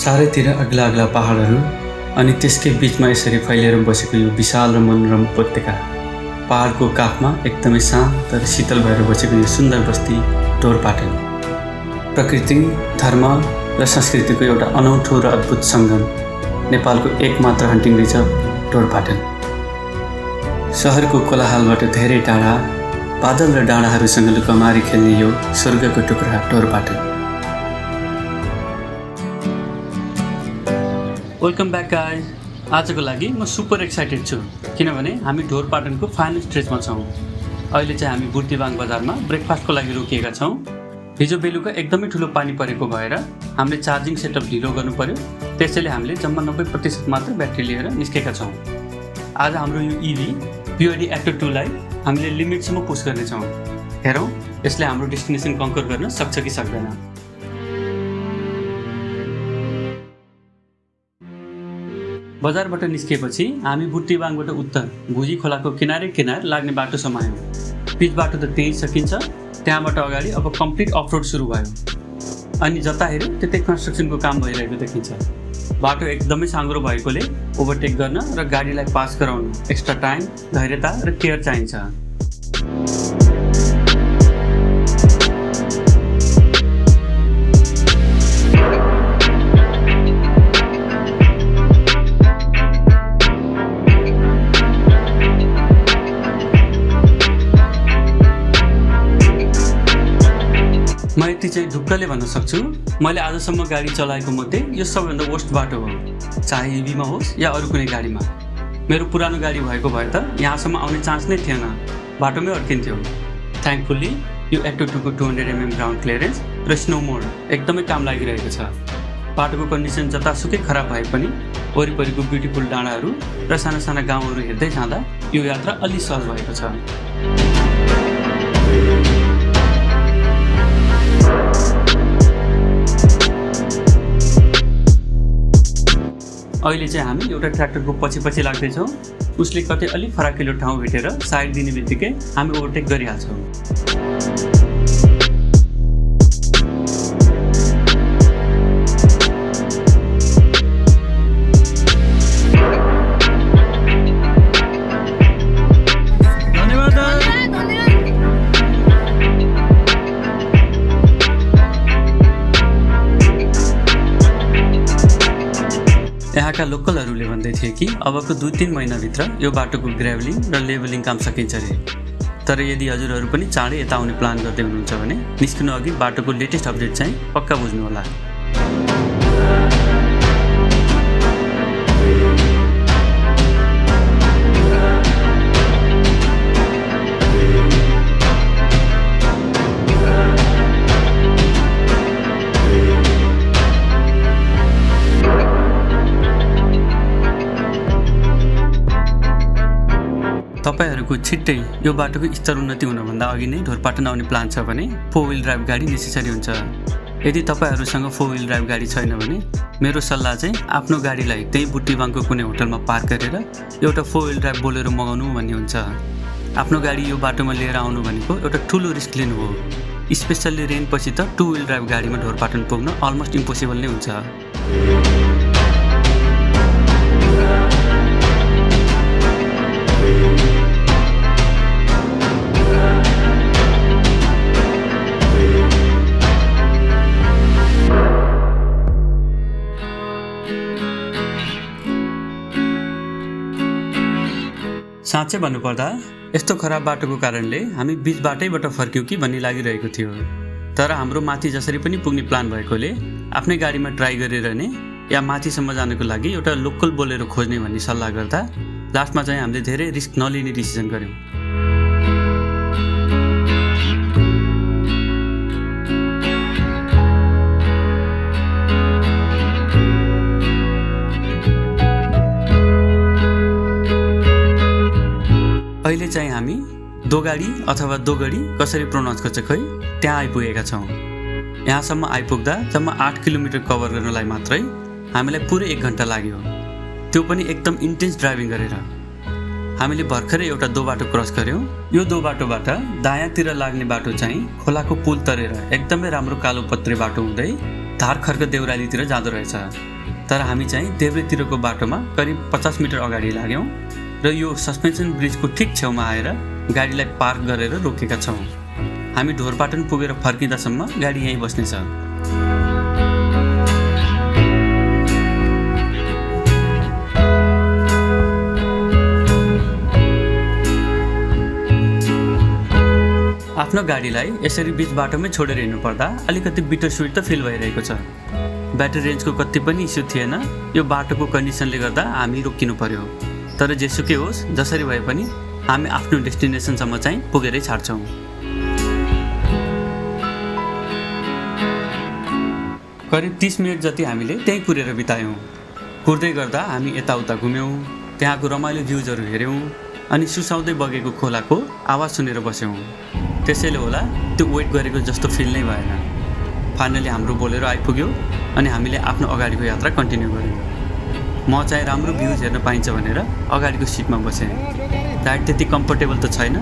चारैतिर अग्ला अग्ला पहाडहरू अनि त्यसकै बिचमा यसरी फैलिएर बसेको यो विशाल र मनोरम उपत्यका। पहाडको काखमा एकदमै शान्त र शीतल भएर बसेको यो सुन्दर बस्ती ढोरपाटन। प्रकृति, धर्म र संस्कृतिको एउटा अनौठो र अद्भुत सङ्गम। नेपालको एकमात्र हन्टिङ रिजर्भ ढोरपाटन। सहरको कोलाहलबाट धेरै टाढा, बादल र डाँडाहरूसँग लुकमारी खेल्ने यो स्वर्गको टुक्रा ढोरपाटन। Welcome back guys. आजको लागि म सुपर एक्साइटेड छु किनभने हामी ढोरपाटनको फाइनल स्टेजमा छौँ। अहिले चाहिँ हामी बुर्तिवाङ बजारमा ब्रेकफास्टको लागि रोकिएका छौँ। हिजो बेलुका एकदमै ठुलो पानी परेको भएर हामीले चार्जिङ सेटअप ढिलो गर्नु पर्यो, त्यसैले हामीले जम्मा 90% मात्र ब्याट्री लिएर निस्केका छौँ। आज हाम्रो यो इभी BYD Atto 2 लाई हामीले लिमिटसम्म पुस गर्नेछौँ। हेरौँ यसले हाम्रो डेस्टिनेसन कन्कर गर्न सक्छ कि सक्दैन। बजारबाट निस्किएपछि हामी बुर्तिवाङबाट उत्तर भुजी खोलाको किनार लाग्ने बाटो समायौँ। पिच बाटो त त्यही सकिन्छ, त्यहाँबाट अगाडि अब कम्प्लिट अफरोड सुरु भयो। अनि जता हेऱ्यो त्यतै कन्स्ट्रक्सनको काम भइरहेको देखिन्छ। बाटो एकदमै साँघुरो भएकोले ओभरटेक गर्न र गाडीलाई पास गराउन एक्स्ट्रा टाइम, धैर्यता र केयर चाहिन्छ। म यति चाहिँ ढुक्कले भन्न सक्छु, मैले आजसम्म गाडी चलाएको मध्ये यो सबैभन्दा वर्स्ट बाटो हो, चाहे इभीमा होस् या अरू कुनै गाडीमा। मेरो पुरानो गाडी भएको भए त यहाँसम्म आउने चान्स नै थिएन, बाटोमै अड्किन्थ्यो। थ्याङ्कफुल्ली यो Atto 2 को 200mm ग्राउन्ड क्लियरेन्स र स्नो मोड एकदमै काम लागिरहेको छ। बाटोको कन्डिसन जतासुकै खराब भए पनि वरिपरिको ब्युटिफुल डाँडाहरू र साना साना गाउँहरू हेर्दै जाँदा यो यात्रा अलि सहज भएको छ। अहिले चाहिँ हामी एउटा ट्र्याक्टरको पछि लाग्दैछौँ। उसले कतै अलिक फराकिलो ठाउँ भेटेर साइड दिने बित्तिकै हामी ओभरटेक गरिहाल्छौँ। यहाँका लोकलहरूले भन्दै थिए कि अबको 2-3 महिनाभित्र यो बाटोको ग्रेभलिङ र लेभलिङ काम सकिन्छ अरे। तर यदि हजुरहरू पनि चाँडै यता आउने प्लान गर्दै हुनुहुन्छ भने निस्किनु अघि बाटोको लेटेस्ट अपडेट चाहिँ पक्का बुझ्नुहोला। तपाईहरूको छिट्टै यो बाटोको स्तर उन्नति हुनभन्दा अघि नै ढोरपाटन आउने प्लान छ भने 4 व्हिल ड्राइभ गाडी नेसेसरी हुन्छ। यदि तपाईहरूसँग 4 व्हिल ड्राइभ गाडी छैन भने मेरो सल्लाह चाहिँ आफ्नो गाडीलाई त्यही बुर्तिवाङको कुनै होटलमा पार्क गरेर एउटा 4 व्हिल ड्राइभ बोलेरो मगाउनु भन्ने हुन्छ। आफ्नो गाडी यो बाटोमा लिएर आउनु भनेको एउटा ठुलो रिस्क लिनु हो। स्पेसल्ली रेनपछि त 2 व्हिल ड्राइभ गाडीमा ढोरपाटन पुग्न अलमोस्ट इम्पोसिबल नै हुन्छ। साँच्चै भन्नुपर्दा यस्तो खराब बाटोको कारणले हामी बिच बाटैबाट फर्क्यौँ कि भन्ने लागिरहेको थियो। तर हाम्रो माथि जसरी पनि पुग्ने प्लान भएकोले आफ्नै गाडीमा ट्राई गरिरहने या माथिसम्म जानको लागि एउटा लोकल बोलेरो खोज्ने भन्ने सल्लाह गर्दा लास्टमा चाहिँ हामीले धेरै रिस्क नलिने डिसिजन गर्यौँ। अहिले चाहिँ हामी दोगाडी अथवा दोगडी कसरी प्रोनाउन्स गर्छ खै त्यहाँ आइपुगेका छौँ। यहाँसम्म आइपुग्दा जम्मा 8 किलोमिटर कभर गर्नलाई मात्रै हामीलाई पुरै 1 घन्टा लाग्यो, त्यो पनि एकदम इन्टेन्स ड्राइभिङ गरेर। हामीले भर्खरै एउटा दो बाटो क्रस गर्यौं। यो दो बाटोबाट दायाँतिर लाग्ने बाटो चाहिँ खोलाको पुल तरेर एकदमै राम्रो कालो पत्रे बाटो हुँदै धारखर्क देउरालीतिर जाँदो रहेछ। तर हामी चाहिँ देब्रेतिरको बाटोमा करिब 50 मिटर अगाडि लाग्यौँ र यो सस्पेन्सन ब्रिजको ठिक छेउमा आएर गाडीलाई पार्क गरेर रोकेका छौँ। हामी ढोरपाटन पुगेर फर्किँदासम्म गाडी यहीँ बस्नेछ। आफ्नो गाडीलाई यसरी बीच बाटोमै छोडेर हिँड्नु पर्दा अलिकति बिटर स्विट त फिल भइरहेको छ। ब्याट्री रेन्जको कति पनि इस्यु थिएन। यो बाटोको कन्डिसनले गर्दा हामी रोकिनु पर्यो। तर जेसुकै होस्, जसरी भए पनि हामी आफ्नो डेस्टिनेसनसम्म चाहिँ पुगेरै छाड्छौँ। करिब 30 मिनट जति हामीले त्यहीँ कुरेर बितायौँ। कुर्दै गर्दा हामी यताउता घुम्यौँ, त्यहाँको रमाइलो भ्युजहरू हेऱ्यौँ अनि सुसाउँदै बगेको खोलाको आवाज सुनेर बस्यौँ। त्यसैले होला त्यो वेट गरेको जस्तो फिल नै भएन। फाइनली हाम्रो बोलेरो आइपुग्यो अनि हामीले आफ्नो अगाडिको यात्रा कन्टिन्यू गऱ्यौँ। म चाहिँ राम्रो भ्युज हेर्न पाइन्छ भनेर अगाडिको सिटमा बसेँ। राइड त्यति कम्फर्टेबल त छैन,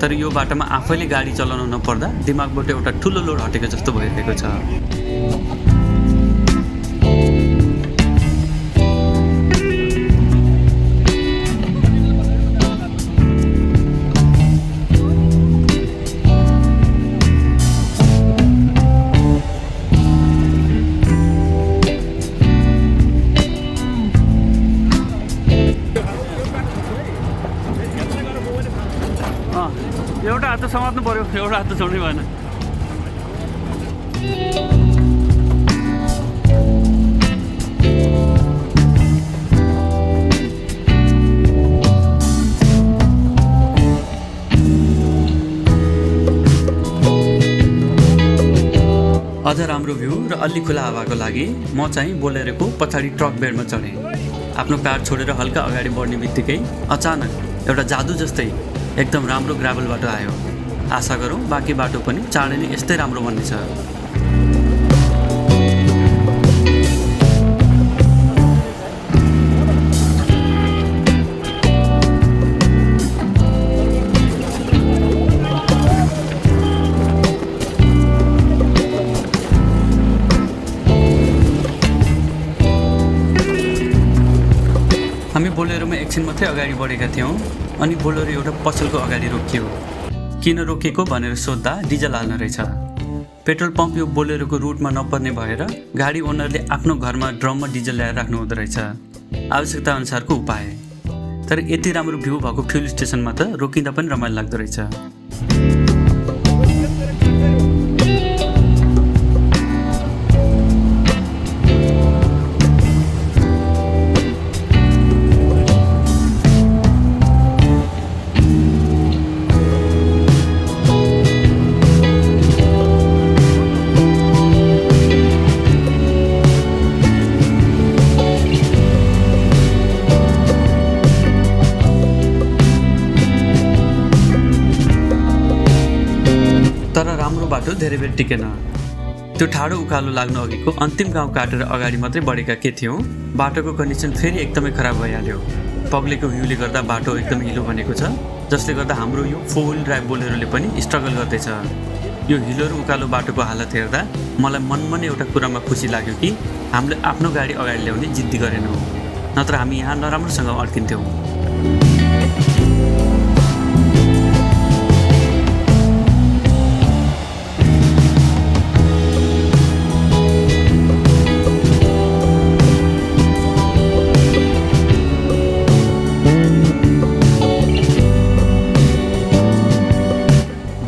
तर यो बाटोमा आफैले गाडी चलाउन नपर्दा दिमागबाट एउटा ठुलो लोड हटेको जस्तो भइरहेको छ। एउटा हात समात्नु पर्यो, एउटा हात छोड्नै भएन। अझ राम्रो भ्यू र अलि खुला हावाको लागि म चाहिँ बोलेरोको पछाडि ट्रक बेडमा चढेँ। आफ्नो कार छोडेर हल्का अगाडि बढ्ने बित्तिकै अचानक एउटा जादु जस्तै एकदम राम्रो ग्राभल बाटो आयो। आशा गरौँ बाँकी बाटो पनि चाँडै नै यस्तै राम्रो बन्नेछ। हामी बोलेरोमा एकछिन मात्रै अगाडि बढेका थियौँ अनि बोलेरो एउटा पसलको अगाडि रोकियो। किन रोकेको भनेर सोद्धा डिजल हाल्न रहेछ। पेट्रोल पम्प यो बोलेरोको रुटमा नपर्ने भएर गाडी ओनरले आफ्नो घरमा ड्रममा डिजल ल्याएर राख्नु हुँदो रहेछ, आवश्यकता अनुसारको उपाय। तर यति राम्रो भ्यू भएको फ्युल स्टेसनमा त रोकिँदा पनि रमाइलो लाग्दो रहेछ। तर राम्रो बाटो धेरै बेर टिकेन। त्यो ठाडो उकालो लाग्नु अघिको अन्तिम गाउँ काटेर अगाडि मात्रै बढेका के थियौँ, बाटोको कन्डिसन फेरि एकदमै खराब भइहाल्यो। पग्लेको भ्यूले गर्दा बाटो एकदम हिलो बनेको छ, जसले गर्दा हाम्रो यो 4 व्हिल ड्राइभ बोलेरोले पनि स्ट्रगल गर्दैछ। यो हिलो र उकालो बाटोको हालत हेर्दा मलाई मनमा नै एउटा कुरामा खुसी लाग्यो कि हामीले आफ्नो गाडी अगाडि ल्याउने जिद्दी गरेनौँ, नत्र हामी यहाँ नराम्रोसँग अड्किन्थ्यौँ।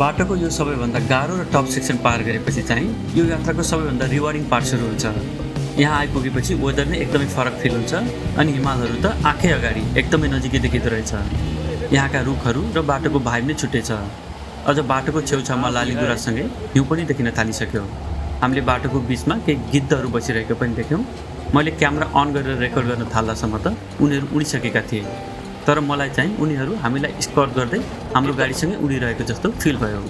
बाटोको यो सबैभन्दा गाह्रो र टप सेक्सन पार गरेपछि चाहिँ यो यात्राको सबैभन्दा रिवार्डिङ पार्ट सुरु हुन्छ। यहाँ आइपुगेपछि वेदर नै एकदमै फरक फिल हुन्छ अनि हिमालहरू त आँखै अगाडि एकदमै नजिकै देखिँदो रहेछ। यहाँका रुखहरू र बाटोको भाइब नै छुट्टै छ। अझ बाटोको छेउछाउमा लालीगुराँससँगै हिउँ पनि देखिन थालिसक्यो। हामीले बाटोको बिचमा केही गिद्धहरू बसिरहेको पनि देख्यौँ। मैले क्यामेरा अन गरेर रेकर्ड गर्न थाल्दासम्म त उनीहरू उडिसकेका थिए, तर मलाई चाहिँ उनीहरू हामीलाई स्कट गर्दै हाम्रो गाडीसँगै उडिरहेको जस्तो फिल भयो।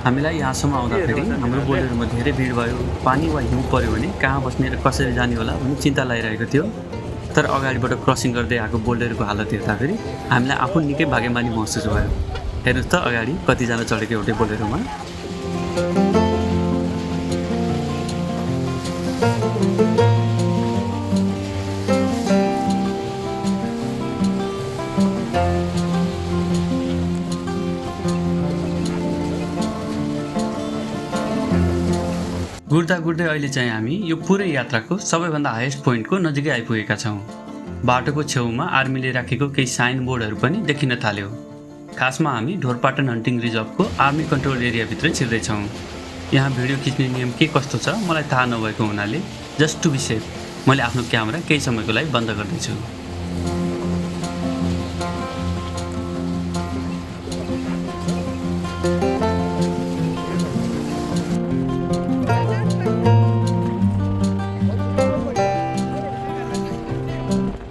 हामीलाई यहाँसम्म आउँदाखेरि हाम्रो बोलेरोमा धेरै भिड भयो। पानी वा हिउँ पऱ्यो भने कहाँ बस्ने र कसरी जाने होला भन्ने चिन्ता लागिरहेको थियो। तर अगाडिबाट क्रसिङ गर्दै आएको बोलेरोको हालत हेर्दाखेरि हामीलाई आफू निकै भाग्यमानी महसुस भयो। हेर्नुहोस् त अगाडि कतिजना चढेको एउटै बोलेरोमा। गुड्दा गुड्दै अहिले चाहिँ हामी यो पुरै यात्राको सबैभन्दा हाइएस्ट पोइन्टको नजिकै आइपुगेका छौँ। बाटोको छेउमा आर्मीले राखेको केही साइन बोर्डहरू पनि देखिन थाल्यो। खासमा हामी ढोरपाटन हन्टिङ रिजर्भको आर्मी कन्ट्रोल एरियाभित्र छिर्दैछौँ। यहाँ भिडियो खिच्ने नियम के कस्तो छ मलाई थाहा नभएको हुनाले जस्ट टु बी सेफ मैले आफ्नो क्यामेरा केही समयको लागि बन्द गर्दैछु।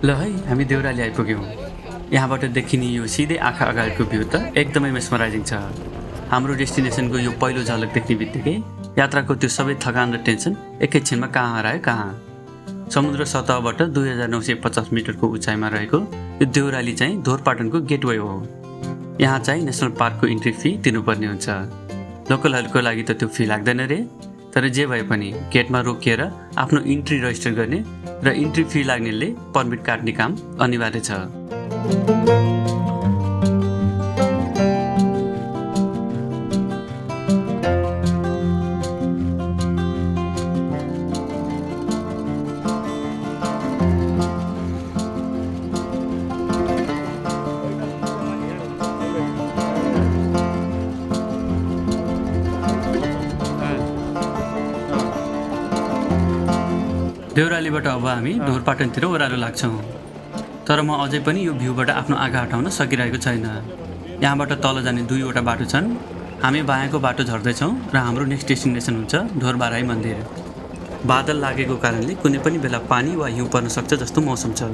ल है हामी देउराली आइपुग्यौँ। यहाँबाट देखिने यो सिधै आँखा अगाडिको भ्यू त एकदमै मेस्मराइजिङ छ। हाम्रो डेस्टिनेसनको यो पहिलो झलक देख्ने बित्तिकै यात्राको त्यो सबै थकान र टेन्सन एकैछिनमा कहाँ हरायो कहाँ। समुद्र सतहबाट 2950 मिटरको उचाइमा रहेको यो देउराली चाहिँ ढोरपाटनको गेटवे हो। यहाँ चाहिँ नेसनल पार्कको इन्ट्री फी तिर्नुपर्ने हुन्छ। लोकलहरूको लागि त त्यो फी लाग्दैन रे, तर जे भए पनि गेटमा रोकिएर आफ्नो इन्ट्री रजिस्टर गर्ने र इन्ट्री फी लाग्नेले पर्मिट काट्ने काम अनिवार्य छ। देउरालीबाट अब हामी ढोरपाटनतिर ओह्रालो लाग्छौँ। तर म अझै पनि यो भ्यूबाट आफ्नो आँखा हटाउन सकिरहेको छैन। यहाँबाट तल जाने दुईवटा बाटो छन्। हामी बायाँको बाटो झर्दैछौँ र हाम्रो नेक्स्ट डेस्टिनेसन हुन्छ ढोरबाराई मन्दिर। बादल लागेको कारणले कुनै पनि बेला पानी वा हिउँ पर्न सक्छ जस्तो मौसम छ।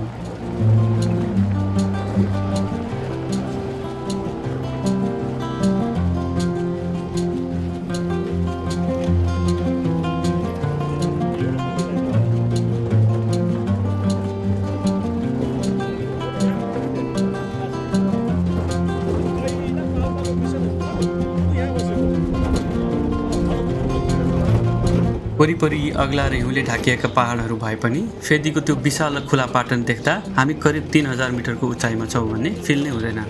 वरिपरि अग्ला र हिउँले ढाकिएका पहाडहरू भए पनि फेदीको त्यो विशाल खुला पाटन देख्दा हामी करिब 3000 मिटरको उचाइमा छौँ भन्ने फिल नै हुँदैन।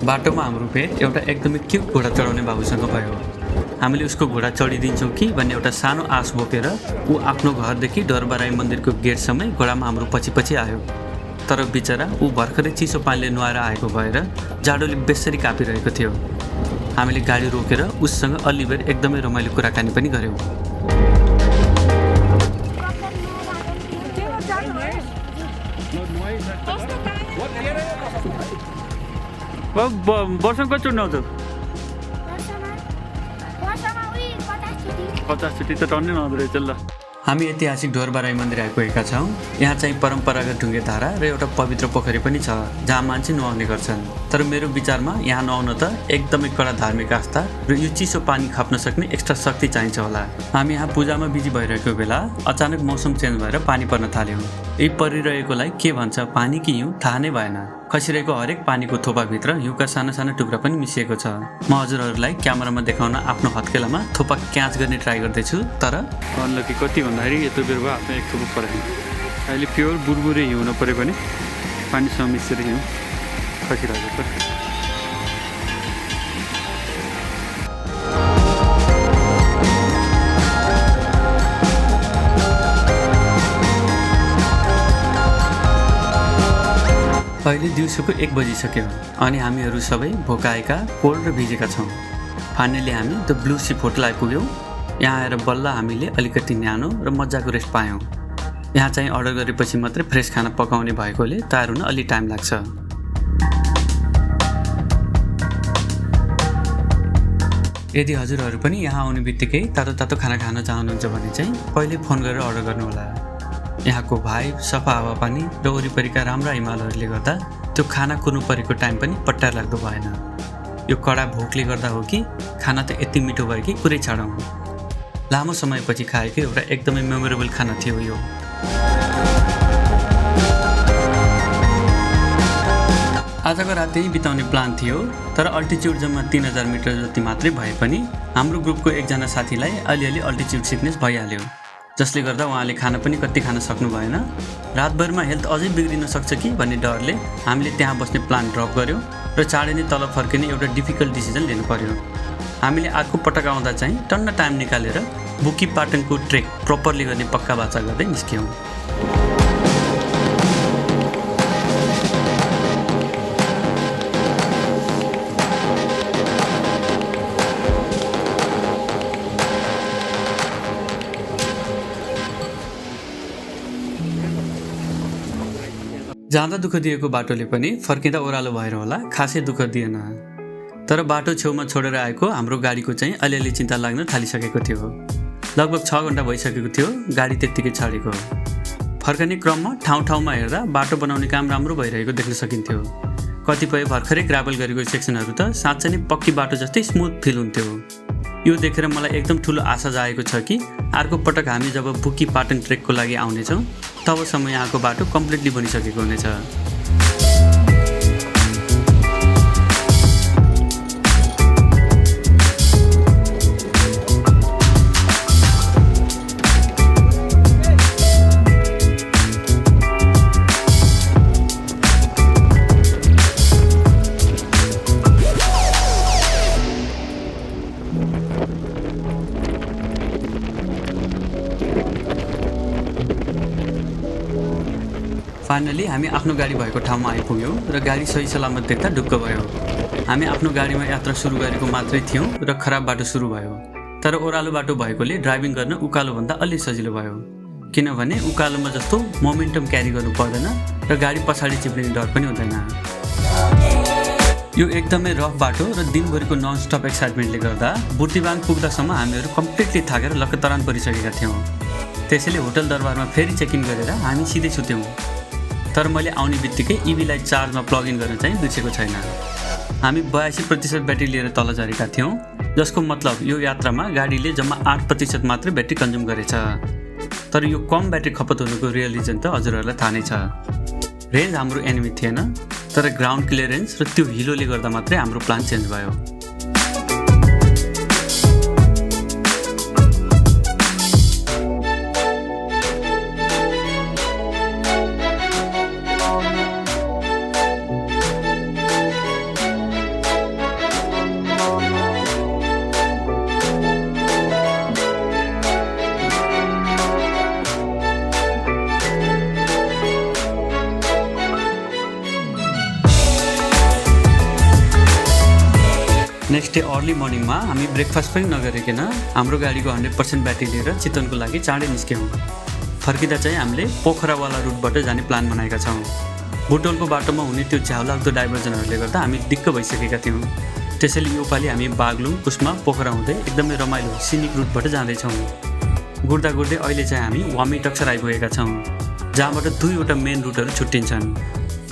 बाटोमा हाम्रो भेट एउटा एकदमै क्युट घोडा चढाउने बाबुसँग भयो। हामीले उसको घोडा चढिदिन्छौँ कि भन्ने एउटा सानो आश बोकेर ऊ आफ्नो घरदेखि ढोरबाराई मन्दिरको गेटसम्मै घोडामा हाम्रो पछि पछि आयो। तर बिचरा ऊ भर्खरै चिसो पानीले नुहाएर आएको भएर जाडोले बेसरी कापिरहेको थियो। हामीले गाडी रोकेर उससँग अलिबेर एकदमै रमाइलो कुराकानी पनि गऱ्यौँ। वर्षमा कति चढ्नु आउँछ? 50 चोटि त टन्नै नहुँदो रहेछ। ल हामी ऐतिहासिक ढोरबाराई मन्दिर आइपुगेका छौँ। यहाँ चाहिँ परम्परागत ढुङ्गे धारा र एउटा पवित्र पोखरी पनि छ जहाँ मान्छे नुहाउने गर्छन्। तर मेरो विचारमा यहाँ नुहाउन त एकदमै कडा धार्मिक आस्था र यो चिसो पानी खप्न सक्ने एक्स्ट्रा शक्ति चाहिन्छ होला। हामी यहाँ पूजामा बिजी भइरहेको बेला अचानक मौसम चेन्ज भएर पानी पर्न थाल्यो। यही परिरहेकोलाई के भन्छ पानी कि हिउँ थाहा नै भएन। खसिरहेको हरेक पानीको थोपाभित्र हिउँका साना साना टुक्रा पनि मिसिएको छ। म हजुरहरूलाई क्यामेरामा देखाउन आफ्नो हत्केलामा थोपा क्याच गर्ने ट्राई गर्दैछु, तर अनलकी कति भन्दाखेरि यत्रो बेर भयो आफ्नो एक थोपा परेन। अहिले प्योर बुरबुरे हिउँ नपरे पनि पानीसँग मिसेर हिउँ खसिरहेको छ। अहिले दिउँसोको 1 बजिसक्यो अनि हामीहरू सबै भोकाएका, कोल्ड र भिजेका छौँ। फाइनली हामी द ब्लू सिप होटल आइपुग्यौँ। यहाँ आएर बल्ल हामीले अलिकति न्यानो र मजाको रेस्ट पायौँ। यहाँ चाहिँ अर्डर गरेपछि मात्रै फ्रेस खाना पकाउने भएकोले तयार हुन अलि टाइम लाग्छ। यदि हजुरहरू पनि यहाँ आउने बित्तिकै तातो तातो खाना खान चाहनुहुन्छ भने चाहिँ पहिले फोन गरेर अर्डर गर्नुहोला। यहाँको भाइब, सफा हावापानी र वरिपरिका राम्रा हिमालहरूले गर्दा त्यो खाना कुर्नु परेको टाइम पनि पट्टा लाग्दो भएन। यो कडा भोकले गर्दा हो कि खाना त यति मिठो भयो कि कुरै छाडौँ। लामो समयपछि खाएको एउटा एकदमै मेमोरेबल खाना थियो यो। आजको रात त्यही बिताउने प्लान थियो, तर अल्टिच्युड जम्मा 3000 मिटर जति मात्रै भए पनि हाम्रो ग्रुपको एकजना साथीलाई अलिअलि अल्टिच्युड सिकनेस भइहाल्यो, जसले गर्दा उहाँले खाना पनि कति खान सक्नु भएन। रातभरमा हेल्थ अझै बिग्रिन सक्छ कि भन्ने डरले हामीले त्यहाँ बस्ने प्लान ड्रप गर्यो र चाँडै नै तल फर्किने एउटा डिफिकल्ट डिसिजन लिनु पर्यो। हामीले अर्को पटक आउँदा चाहिँ टन्न टाइम निकालेर बुकी पाटनको ट्रेक प्रपरली गर्ने पक्का बाचा गर्दै निस्क्यौँ। जाँदा दुःख दिएको बाटोले पनि फर्किँदा ओह्रालो भएर होला खासै दुःख दिएन। तर बाटो छेउमा छोडेर आएको हाम्रो गाडीको चाहिँ अलिअलि चिन्ता लाग्न थालिसकेको थियो। लगभग 6 घन्टा भइसकेको थियो गाडी त्यत्तिकै छाडेको। फर्कने क्रममा ठाउँमा हेर्दा बाटो बनाउने काम राम्रो भइरहेको देख्न सकिन्थ्यो। कतिपय भर्खरै ग्राभल गरेको सेक्सनहरू त साँच्चै नै पक्की बाटो जस्तै स्मुथ फिल हुन्थ्यो। यो देखेर मलाई एकदम ठुलो आशा जागेको छ कि अर्को पटक हामी जब बुकी पाटन ट्रेकको लागि आउनेछौँ तबसम्म यहाँको बाटो कम्प्लिटली बनिसकेको हुनेछ। फाइनली हामी आफ्नो गाडी भएको ठाउँमा आइपुग्यौँ र गाडी सही सलामत देख्दा ढुक्क भयो। हामी आफ्नो गाडीमा यात्रा सुरु गरेको मात्रै थियौँ र खराब बाटो सुरु भयो। तर ओह्रालो बाटो भएकोले ड्राइभिङ गर्न उकालोभन्दा अलि सजिलो भयो, किनभने उकालोमा जस्तो मोमेन्टम क्यारी गर्नु पर्दैन र गाडी पछाडि चिप्लिने डर पनि हुँदैन। यो एकदमै रफ बाटो र दिनभरिको नन स्टप एक्साइटमेन्टले गर्दा बुर्तिवाङ पुग्दासम्म हामीहरू कम्प्लिटली थाकेर लक्कतरान परिसकेका थियौँ। त्यसैले होटल दरबारमा फेरि चेक इन गरेर हामी सिधै सुत्यौँ। तर मैले आउने बित्तिकै इभीलाई चार्जमा प्लग इन गर्न चाहिँ बिर्सेको छैन। हामी 82% ब्याट्री लिएर तल झरेका थियौँ, जसको मतलब यो यात्रामा गाडीले जम्मा 8% मात्रै ब्याट्री कन्ज्युम गरेछ। तर यो कम ब्याट्री खपत हुनुको रियल रिजन त हजुरहरूलाई थाहा नै छ। रेन्ज हाम्रो एनिमी थिएन, तर ग्राउन्ड क्लियरेन्स र त्यो हिलोले गर्दा मात्रै हाम्रो प्लान चेन्ज भयो। नेक्स्ट डे अर्ली मर्निङमा हामी ब्रेकफास्ट पनि नगरिकन हाम्रो गाडीको 100% ब्याट्री लिएर चितवनको लागि चाँडै निस्क्यौँ। फर्किँदा चाहिँ हामीले पोखरावाला रुटबाट जाने प्लान बनाएका छौँ। बुटोलको बाटोमा हुने त्यो झ्याउलाग्दो डाइभर्जनहरूले गर्दा हामी दिक्क भइसकेका थियौँ। त्यसैले योपालि हामी बागलुङ, कुस्मा, पोखरा हुँदै एकदमै रमाइलो सिनिक रुटबाट जाँदैछौँ। गुड्दै अहिले चाहिँ हामी वामी टक्सर आइपुगेका छौँ, जहाँबाट 2वटा मेन रुटहरू छुट्टिन्छन्।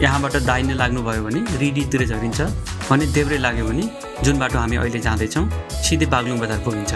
यहाँबाट दाहिने लाग्नुभयो भने रिडीतिर झरिन्छ भने देब्रे लाग्यो भने जुन बाटो हामी अहिले जाँदैछौँ सिधै बागलुङ बजार पुगिन्छ।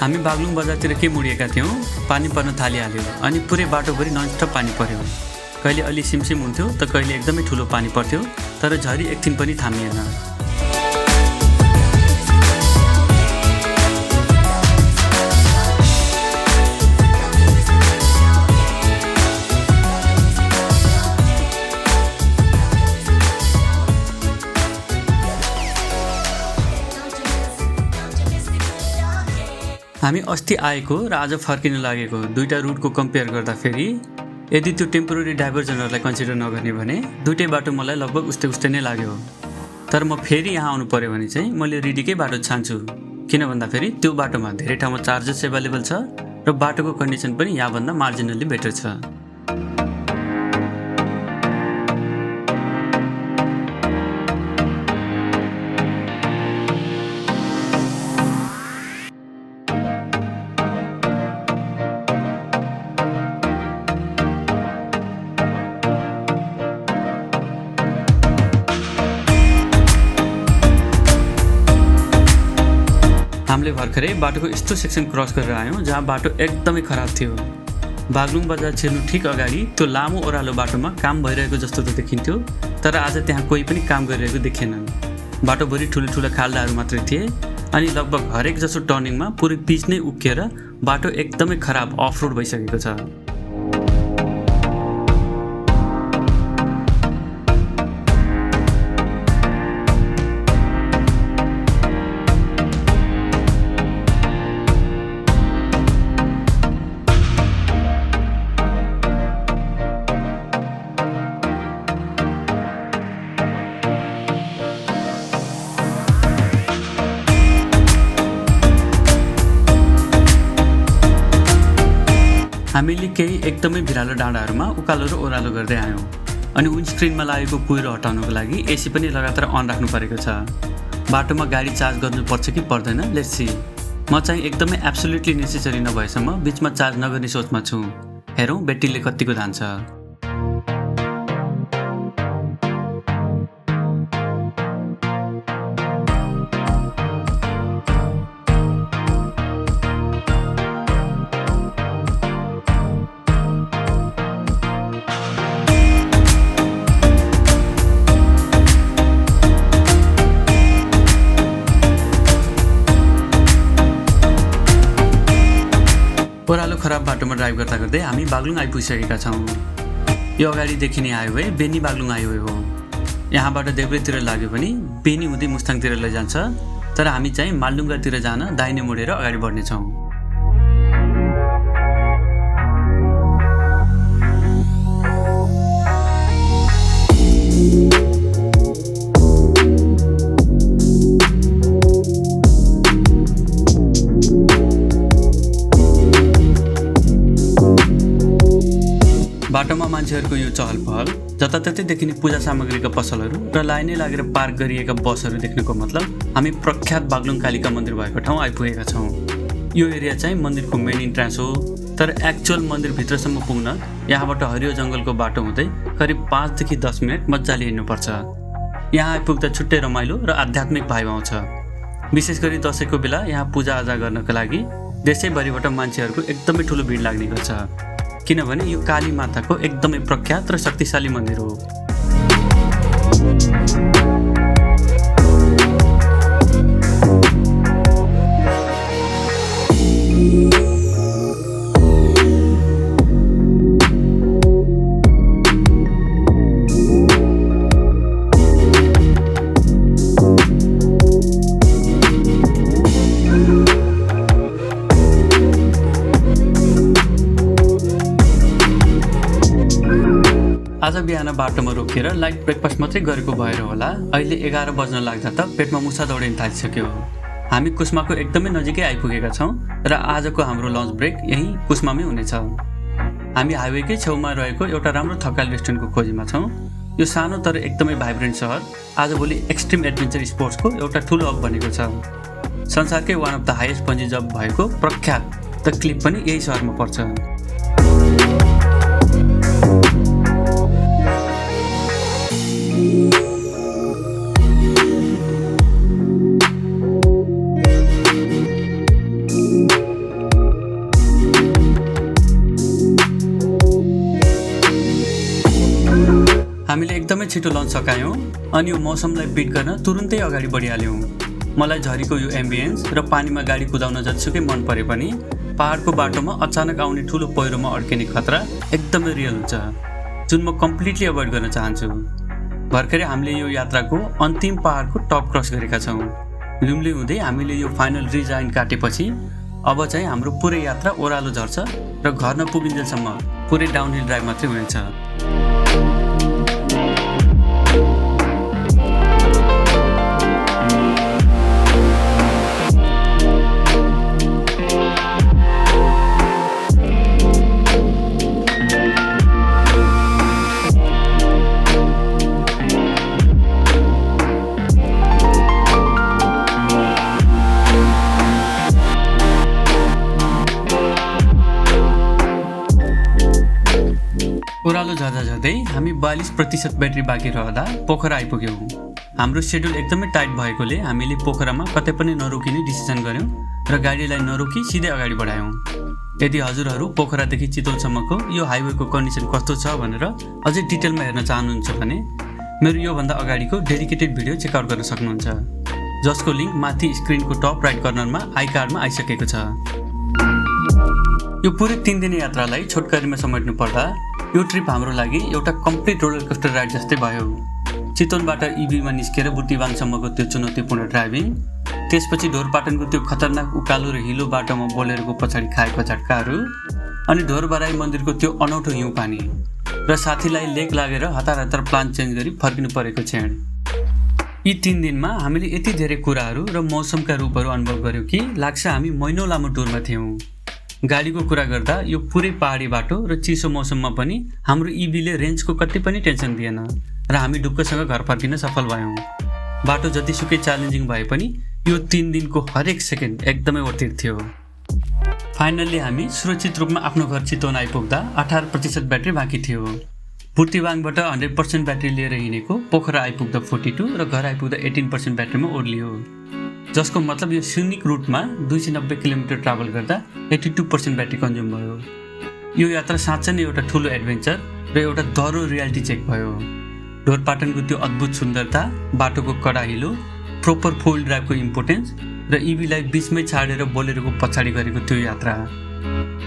हामी बागलुङ बजारतिर के मुडिएका थियौँ, पानी पर्न थालिहाल्यो अनि पुरै बाटोभरि ननस्टप पानी पर्यो। कहिले अलि सिमसिम हुन्थ्यो त कहिले एकदमै ठुलो पानी पर्थ्यो, तर झरी एकछिन पनि थामिएन। हामी अस्ति आएको र आज फर्किन लागेको दुईटा रुटको कम्पेयर गर्दाखेरि यदि त्यो टेम्पोररी डाइभर्जनहरूलाई कन्सिडर नगर्ने भने दुईटै बाटो मलाई लगभग उस्तै नै लाग्यो। तर म फेरि यहाँ आउनु पर्यो भने चाहिँ मैले रिडीकै बाटो छान्छु। किन भन्दाखेरि त्यो बाटोमा धेरै ठाउँमा चार्जेस एभाइलेबल छ र बाटोको कन्डिसन पनि यहाँभन्दा मार्जिनल्ली बेटर छ। हामीले भर्खरै बाटोको यस्तो सेक्सन क्रस गरेर आयौँ जहाँ बाटो एकदमै खराब थियो। बागलुङ बजार छिर्नु ठिक अगाडि त्यो लामो ओह्रालो बाटोमा काम भइरहेको जस्तो त देखिन्थ्यो, तर आज त्यहाँ कोही पनि काम गरिरहेको देखिएनन्। बाटोभरि ठुला खाल्डाहरू मात्रै थिए अनि लगभग हरेक जसो टर्निङमा पुरै पिच नै उक्किएर बाटो एकदमै खराब अफ रोड भइसकेको छ। हामीले केही एकदमै भिरालो डाँडाहरूमा उकालो र ओह्रालो गर्दै आयौँ अनि विन्डस्क्रिनमा लागेको कुहिरो हटाउनको लागि एसी पनि लगातार अन राख्नु परेको छ। बाटोमा गाडी चार्ज गर्नुपर्छ कि पर्दैन, लेट्स सी। म चाहिँ एकदमै एब्सोल्युटली नेसेसरी नभएसम्म बिचमा चार्ज नगर्ने सोचमा छु। हेरौँ ब्याट्रीले कतिको धान्छ। ओह्रालो खराब बाटोमा ड्राइभ गर्दा गर्दै हामी बागलुङ आइपुगिसकेका छौँ। यो अगाडि देखिने हाइवे बेनी बागलुङ हाइवे हो। यहाँबाट देब्रेतिर लाग्यो भने बेनी हुँदै मुस्ताङतिर लैजान्छ, तर हामी चाहिँ मालडुङ्गातिर जान दाहिने मोडेर अगाडि बढ्नेछौँ। बाटोमा मान्छेहरूको यो चहल पहल, जताततै देखिने पूजा सामग्रीका पसलहरू र लाइनै लागेर पार्क गरिएका बसहरू देख्नुको मतलब हामी प्रख्यात बागलुङ कालिका मन्दिर भएको ठाउँ आइपुगेका छौँ। यो एरिया चाहिँ मन्दिरको मेन इन्ट्रान्स हो, तर एक्चुअल मन्दिरभित्रसम्म पुग्न यहाँबाट हरियो जङ्गलको बाटो हुँदै करिब 5 देखि 10 मिनट मजाले हिँड्नुपर्छ। यहाँ आइपुग्दा छुट्टै रमाइलो र आध्यात्मिक भाइब आउँछ। विशेष गरी दसैँको बेला यहाँ पूजाआजा गर्नका लागि देशैभरिबाट मान्छेहरूको एकदमै ठुलो भिड लाग्ने गर्छ, किनभने यो काली माताको एकदमै प्रख्यात र शक्तिशाली मन्दिर हो। आज बिहान बाटोमा रोकेर लाइट ब्रेकफास्ट मात्रै गरेको भएर होला अहिले 11 बज्न लाग्दा त पेटमा मुसा दौडिन थालिसक्यो। हामी कुस्माको एकदमै नजिकै आइपुगेका छौँ र आजको हाम्रो लन्च ब्रेक यही कुस्मामै हुनेछ। हामी हाइवेकै छेउमा रहेको एउटा राम्रो थकाली रेस्टुरेन्टको खोजीमा छौँ। यो सानो तर एकदमै भाइब्रेन्ट सहर आजभोलि एक्सट्रिम एडभेन्चर स्पोर्ट्सको एउटा ठुलो हब बनेको छ। संसारकै one of the highest bungee jump भएको प्रख्यात द क्लिफ पनि यही सहरमा पर्छ। हामीले एकदमै छिटो लन्च सकायौँ अनि यो मौसमलाई बिट गर्न तुरुन्तै अगाडि बढिहाल्यौँ। मलाई झरीको यो एम्बियन्स र पानीमा गाडी कुदाउन जतिसुकै मन परे पनि पहाडको बाटोमा अचानक आउने ठुलो पहिरोमा अड्किने खतरा एकदमै रियल हुन्छ, जुन म कम्प्लिटली अभोइड गर्न चाहन्छु। भर्खरै हामीले यो यात्राको अन्तिम पहाडको टप क्रस गरेका छौँ। लुम्ले हुँदै हामीले यो फाइनल रिजाइन काटेपछि अब चाहिँ हाम्रो पुरै यात्रा ओह्रालो झर्छ र घर नपुगिन्जेलसम्म पुरै डाउनहिल ड्राइभ मात्रै हुनेछ। झर्दै हामी 42% ब्याट्री बाँकी रहँदा पोखरा आइपुग्यौँ। हाम्रो सेड्युल एकदमै टाइट भएकोले हामीले पोखरामा कतै पनि नरोकिने डिसिजन गर्यौँ र गाडीलाई नरोकी सिधै अगाडि बढायौँ। यदि हजुरहरू पोखरादेखि चितवनसम्मको यो हाइवेको कन्डिसन कस्तो छ भनेर अझै डिटेलमा हेर्न चाहनुहुन्छ भने मेरो योभन्दा अगाडिको डेडिकेटेड भिडियो चेकआउट गर्न सक्नुहुन्छ, जसको लिङ्क माथि स्क्रिनको टप राइट कर्नरमा आई कार्डमा आइसकेको छ। यो पुरै 3 दिने यात्रालाई छोटकरीमा समेट्नु पर्दा यो ट्रिप हाम्रो लागि एउटा कम्प्लिट रोलर कोस्टर राइड जस्तै भयो। चितवनबाट इभीमा निस्केर बुर्तिवाङसम्मको त्यो चुनौतीपूर्ण ड्राइभिङ, त्यसपछि ढोरपाटनको त्यो खतरनाक उकालो र हिलो बाटोमा बोलेरोको पछाडि खाएको झट्काहरू, अनि ढोरबाराई मन्दिरको त्यो अनौठो हिउँ पानी र साथीलाई लेक लागेर हतार हतार प्लान चेन्ज गरी फर्किनु परेको क्षण। यी 3 दिनमा हामीले यति धेरै कुराहरू र मौसमका रूपहरू अनुभव गर्यौँ कि लाग्छ हामी महिनौँ लामो टुरमा थियौँ। गाडीको कुरा गर्दा यो पुरै पहाडी बाटो र चिसो मौसममा पनि हाम्रो इभीले रेन्जको कति पनि टेन्सन दिएन र हामी ढुक्कसँग घर फर्किन सफल भयौँ। बाटो जतिसुकै च्यालेन्जिङ भए पनि यो 3 दिनको हरेक सेकेन्ड एकदमै वर्थित थियो। फाइनल्ली हामी सुरक्षित रूपमा आफ्नो घर चितवन आइपुग्दा 18% ब्याट्री बाँकी थियो। बुर्तिवाङबाट 100% ब्याट्री लिएर हिँडेको पोखरा आइपुग्दा 42 र घर आइपुग्दा 18% ब्याट्रीमा ओर्लियो, जसको मतलब यो सिनिक रुटमा 290 किलोमिटर ट्राभल गर्दा 82% ब्याट्री कन्ज्युम भयो। यो यात्रा साँच्चै नै एउटा ठुलो एडभेन्चर र एउटा दह्रो रियालिटी चेक भयो। ढोरपाटनको त्यो अद्भुत सुन्दरता, बाटोको कडा हिलो, प्रोपर फोर ड्राइभको इम्पोर्टेन्स र इभीलाई बिचमै छाडेर बोलेरोको पछाडि गरेको त्यो यात्रा,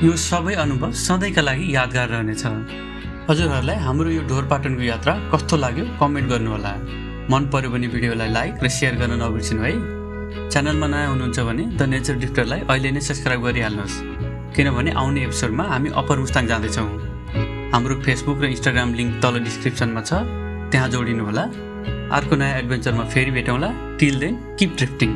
यो सबै अनुभव सधैँका लागि यादगार रहनेछ। हजुरहरूलाई हाम्रो यो ढोरपाटनको यात्रा कस्तो लाग्यो कमेन्ट गर्नुहोला। मन पर्यो भने भिडियोलाई लाइक र सेयर गर्न नबिर्सिनु है। च्यानलमा नयाँ हुनुहुन्छ भने द नेचर ड्रिफ्टरलाई अहिले नै सब्सक्राइब गरिहाल्नुहोस्, किनभने आउने एपिसोडमा हामी अप्पर मुस्ताङ जाँदैछौँ। हाम्रो फेसबुक र इन्स्टाग्राम लिङ्क तल डिस्क्रिप्सनमा छ, त्यहाँ जोडिनु होला। अर्को नयाँ एडभेन्चरमा फेरि भेटौँला। Till then keep drifting.